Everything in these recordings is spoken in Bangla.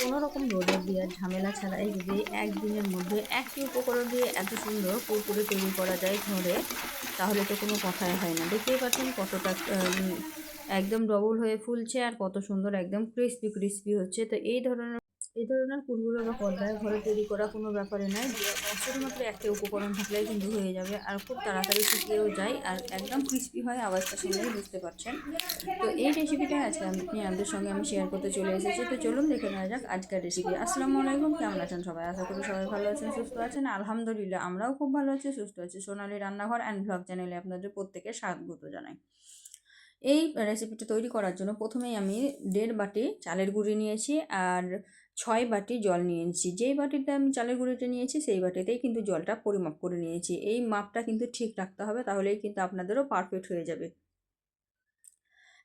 কোনো রকম রোদের দেওয়ার ঝামেলা ছাড়াই যদি একদিনের মধ্যে একটি উপকরণ দিয়ে এত সুন্দর কুরকুরে তৈরি করা যায় ঘরে, তাহলে তো কোনো কথাই হয় না। দেখতেই পাচ্ছেন কতটা একদম ডবল হয়ে ফুলছে আর কত সুন্দর একদম ক্রিস্পি ক্রিস্পি হচ্ছে। তো এই ধরনের কুরকুরে বা কড়াই ঘরে তৈরি করা কোনো ব্যাপারে নয়, যে শুধুমাত্র একটা উপকরণ থাকলেই কিন্তু হয়ে যাবে আর খুব তাড়াতাড়ি শুকিয়েও যায় আর একদম ক্রিস্পি হয়, আওয়াজটা শুনলেই বুঝতে পারছেন। তো এই রেসিপিটা আজকে আপনাদের সঙ্গে আমি শেয়ার করতে চলে এসেছি। তো চলুন দেখে নেওয়া যাক আজকের রেসিপি। আসসালামু আলাইকুম, কেমন আছেন সবাই? আশা করি সবাই ভালো আছেন, সুস্থ আছেন। আলহামদুলিল্লাহ আমরাও খুব ভালো আছি, সুস্থ আছি। সোনালী রান্নাঘর অ্যান্ড ব্লগ চ্যানেলে আপনাদের প্রত্যেকে স্বাগত জানাই। এই রেসিপিটা তৈরি করার জন্য প্রথমেই আমি 1.5 বাটি চালের গুঁড়ি নিয়েছি আর 6 বাটি জল নিয়েছি। যেই বাটিতে আমি চালের গুঁড়িটা নিয়েছি সেই বাটিতেই কিন্তু জলটা পরিমাপ করে নিয়েছি। এই মাপটা কিন্তু ঠিক রাখতে হবে, তাহলেই কিন্তু আপনাদেরও পারফেক্ট হয়ে যাবে।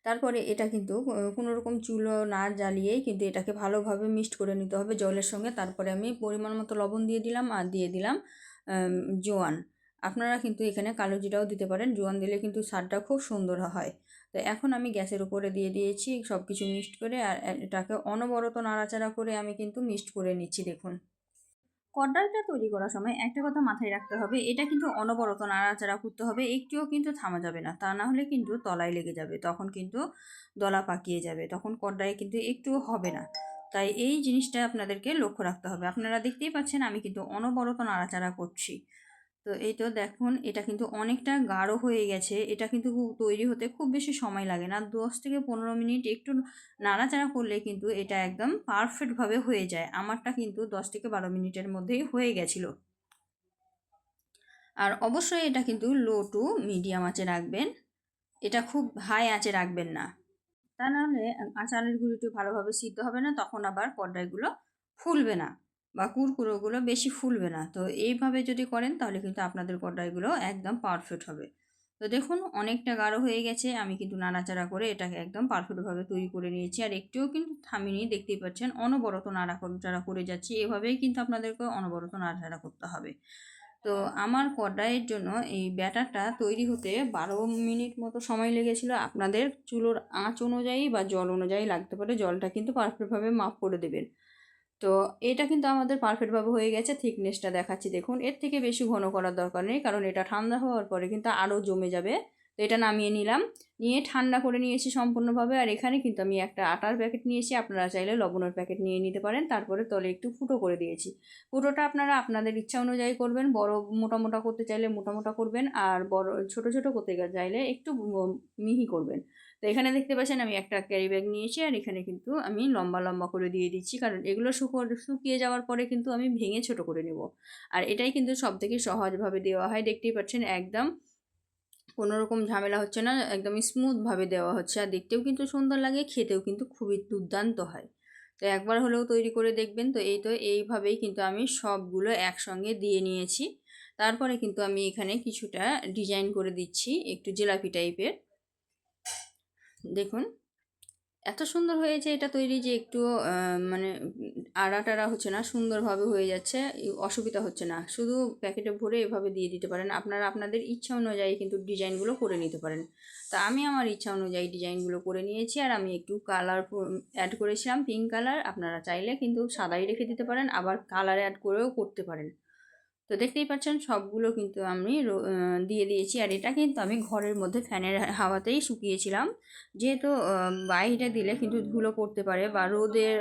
তারপরে এটা কিন্তু কোনো রকম চুলো না জ্বালিয়েই কিন্তু এটাকে ভালোভাবে মিক্সড করে নিতে হবে জলের সঙ্গে। তারপরে আমি পরিমাণ মতো লবণ দিয়ে দিলাম আর দিয়ে দিলাম জোয়ান। আপনারা কিন্তু এখানে কালো জিরাও দিতে পারেন, জোয়ান দিলে কিন্তু স্বাদটা খুব সুন্দর হয়। তো এখন আমি গ্যাসের উপরে দিয়ে দিয়েছি সব কিছু মিক্সড করে, আর এটাকে অনবরত নাড়াচাড়া করে আমি কিন্তু মিক্সড করে নিচ্ছি। দেখুন, কড়াইটা তৈরি করার সময় একটা কথা মাথায় রাখতে হবে, এটা কিন্তু অনবরত নাড়াচাড়া করতে হবে, একটুও কিন্তু থামা যাবে না। তা না হলে কিন্তু তলায় লেগে যাবে, তখন কিন্তু দলা পাকিয়ে যাবে, তখন কড়াইয়ে কিন্তু একটুও হবে না। তাই এই জিনিসটা আপনাদেরকে লক্ষ্য রাখতে হবে। আপনারা দেখতেই পাচ্ছেন আমি কিন্তু অনবরত নাড়াচাড়া করছি। তো এই তো দেখুন, এটা কিন্তু অনেকটা গাঢ় হয়ে গেছে। এটা কিন্তু তৈরি হতে খুব বেশি সময় লাগে না, 10 থেকে 15 মিনিট একটু নাড়াচাড়া করলে কিন্তু এটা একদম পারফেক্টভাবে হয়ে যায়। আমারটা কিন্তু 10 থেকে 12 মিনিটের মধ্যেই হয়ে গেছিলো। আর অবশ্যই এটা কিন্তু লো টু মিডিয়াম আঁচে রাখবেন, এটা খুব হাই আঁচে রাখবেন না। তা নাহলে চালের গুঁড়িটি ভালোভাবে সিদ্ধ হবে না, তখন আবার কড়াইগুলো ফুলবে না বা কুরকুরোগুলো বেশি ফুলবে না। তো এইভাবে যদি করেন তাহলে কিন্তু আপনাদের কড়াইগুলো একদম পারফেক্ট হবে। তো দেখুন অনেকটা গাঢ় হয়ে গেছে, আমি কিন্তু নাড়াচাড়া করে এটাকে একদম পারফেক্টভাবে তৈরি করে নিয়েছি আর একটুও কিন্তু থামিনি। দেখতেই পাচ্ছেন অনবরত নাড়াচাড়া করে যাচ্ছি, এভাবেই কিন্তু আপনাদেরকে অনবরত নাড়াচাড়া করতে হবে। তো আমার কড়াইয়ের জন্য এই ব্যাটারটা তৈরি হতে 12 মিনিট মতো সময় লেগেছিল। আপনাদের চুলোর আঁচ অনুযায়ী বা জল অনুযায়ী লাগতে পারে, জলটা কিন্তু পারফেক্টভাবে মাপ করে দেবেন। তো এটা কিন্তু আমাদের পারফেক্টভাবে হয়ে গেছে। থিকনেসটা দেখাচ্ছি দেখুন, এর থেকে বেশি ঘন করার দরকার নেই, কারণ এটা ঠান্ডা হওয়ার পরে কিন্তু আরও জমে যাবে। তো এটা নামিয়ে নিলাম, নিয়ে ঠান্ডা করে নিয়েছি সম্পূর্ণভাবে। আর এখানে কিন্তু আমি একটা আটার প্যাকেট নিয়েছি, আপনারা চাইলে লবণের প্যাকেট নিয়ে নিতে পারেন। তারপরে তলে একটু ফুটো করে দিয়েছি। ফুটোটা আপনারা আপনাদের ইচ্ছা অনুযায়ী করবেন, বড় মোটা মোটা করতে চাইলে মোটা মোটা করবেন, আর বড় ছোট ছোট করতে চাইলে একটু মিহি করবেন। তো এখানে দেখতে পাচ্ছেন আমি একটা ক্যারি ব্যাগ নিয়েছি আর এখানে কিন্তু আমি লম্বা লম্বা করে দিয়ে দিচ্ছি, কারণ এগুলো শুকিয়ে যাওয়ার পরে কিন্তু আমি ভেঙে ছোট করে নেব। আর এটাই কিন্তু সবথেকে সহজভাবে দেওয়া হয়, দেখতেই পাচ্ছেন একদম কোনো রকম ঝামেলা হচ্ছে না, একদম স্মুথভাবে দেওয়া হচ্ছে। আর দেখতেও কিন্তু সুন্দর লাগে, খেতেও কিন্তু খুবই দুর্দান্ত হয়। তো একবার হলেও তৈরি করে দেখবেন। তো এইভাবেই কিন্তু আমি সবগুলো একসঙ্গে দিয়ে নিয়েছি। তারপরে কিন্তু আমি এখানে কিছুটা ডিজাইন করে দিচ্ছি, একটু জিলাপি টাইপের। দেখুন এত সুন্দর হয়েছে এটা তৈরি, যে একটু মানে আড়া টাড়া হচ্ছে না, সুন্দরভাবে হয়ে যাচ্ছে, অসুবিধা হচ্ছে না। শুধু প্যাকেটে ভরে এভাবে দিয়ে দিতে পারেন। আপনারা আপনাদের ইচ্ছা অনুযায়ী কিন্তু ডিজাইনগুলো করে নিতে পারেন। তা আমি আমার ইচ্ছা অনুযায়ী ডিজাইনগুলো করে নিয়েছি। আর আমি একটু কালার অ্যাড করেছিলাম, পিঙ্ক কালার। আপনারা চাইলে কিন্তু সাদাই রেখে দিতে পারেন, আবার কালার অ্যাড করেও করতে পারেন। তো দেখতেই পাচ্ছেন সবগুলো কিন্তু আমি দিয়ে দিয়েছি। আর এটা কিন্তু আমি ঘরের মধ্যে ফ্যানের হাওয়াতেই শুকিয়েছিলাম, যেহেতু বাইরে দিলে কিন্তু ধুলো পড়তে পারে বা রোদের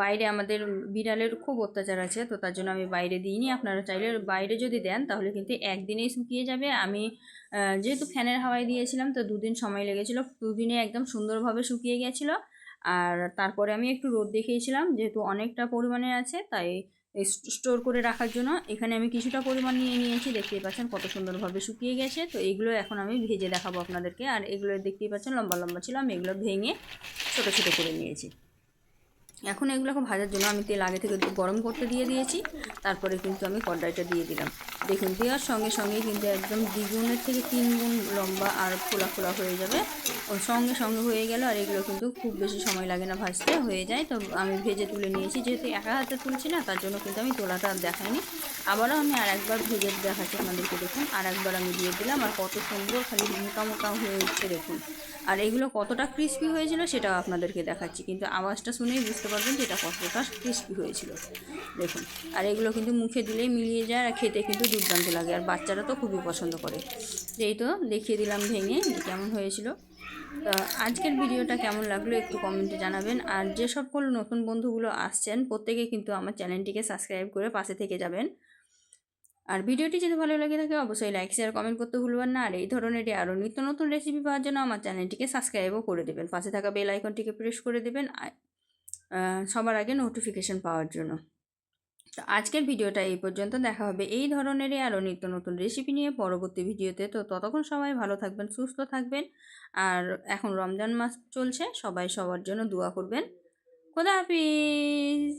বাইরে আমাদের বিড়ালের খুব অত্যাচার আছে, তো তার জন্য আমি বাইরে দিইনি। আপনারা চাইলে বাইরে যদি দেন তাহলে কিন্তু একদিনেই শুকিয়ে যাবে। আমি যেহেতু ফ্যানের হাওয়ায় দিয়েছিলাম, তো 2 দিন সময় লেগেছিলো, 2 দিনে একদম সুন্দরভাবে শুকিয়ে গেছিলো। আর তারপরে আমি একটু রোদ দেখিয়েছিলাম, যেহেতু অনেকটা পরিমাণে আছে তাই স্টোর করে রাখার জন্য এখানে আমি কিছুটা পরিমাণ নিয়ে নিয়েছি। দেখতেই পাচ্ছেন কত সুন্দরভাবে শুকিয়ে গেছে। তো এগুলো এখন আমি ভেজে দেখাবো আপনাদেরকে। আর এগুলো দেখতেই পাচ্ছেন লম্বা লম্বা ছিল, আমি এগুলো ভেঙে ছোট ছোট করে নিয়েছি। এখন এগুলোকে ভাজার জন্য আমি তেল আগে থেকে একটু গরম করতে দিয়ে দিয়েছি। তারপরে কিন্তু আমি কড়াইটা দিয়ে দিলাম। দেখুন দেওয়ার সঙ্গে সঙ্গে কিন্তু একদম 2 গুণের থেকে 3 গুণ লম্বা আর ফোলা ফোলা হয়ে যাবে, সঙ্গে সঙ্গে হয়ে গেল। আর এগুলো কিন্তু খুব বেশি সময় লাগে না, ভাজতে হয়ে যায়। তো আমি ভেজে তুলে নিয়েছি, যেহেতু একা হাতে তুলছি না তার জন্য কিন্তু আমি তোলাটা আর দেখাইনি। আবারও আমি আর একবার ভেজে দেখাচ্ছি আপনাদেরকে। দেখুন আর একবার আমি দিয়ে দিলাম, আর কত সুন্দর খালি মোটা মোটা হয়ে উঠছে দেখুন। আর এগুলো কতটা ক্রিস্পি হয়েছিল সেটাও আপনাদেরকে দেখাচ্ছি, কিন্তু আওয়াজটা শুনেই বুঝতে পারবেন যে এটা কতটা ক্রিস্পি হয়েছিল। দেখুন, আর এগুলো কিন্তু মুখে দিলেই মিলিয়ে যায় আর খেতে কিন্তু দুর্দান্ত লাগে, আর বাচ্চারা তো খুবই পছন্দ করে। এই তো দেখিয়ে দিলাম ভেঙে যে কেমন হয়েছিল। তো আজকের ভিডিওটা কেমন লাগলো একটু কমেন্টে জানাবেন। আর যে সকল নতুন বন্ধুগুলো আসছেন প্রত্যেকে কিন্তু আমার চ্যানেলটিকে সাবস্ক্রাইব করে পাশে থেকে যাবেন। আর ভিডিওটি যদি ভালো লাগে থাকে অবশ্যই লাইক শেয়ার কমেন্ট করতে ভুলবেন না। আর এই ধরনেরই আরও নিত্য নতুন রেসিপি পাওয়ার জন্য আমার চ্যানেলটিকে সাবস্ক্রাইবও করে দেবেন, পাশে থাকা বেল আইকনটিকে প্রেস করে দেবেন সবার আগে নোটিফিকেশন পাওয়ার জন্য। তো আজকের ভিডিওটা এই পর্যন্ত, দেখা হবে এই ধরনেরই আরও নিত্য নতুন রেসিপি নিয়ে পরবর্তী ভিডিওতে। তো ততক্ষণ সবাই ভালো থাকবেন, সুস্থ থাকবেন। আর এখন রমজান মাস চলছে, সবাই সবার জন্য দোয়া করবেন। খোদা হাফিজ।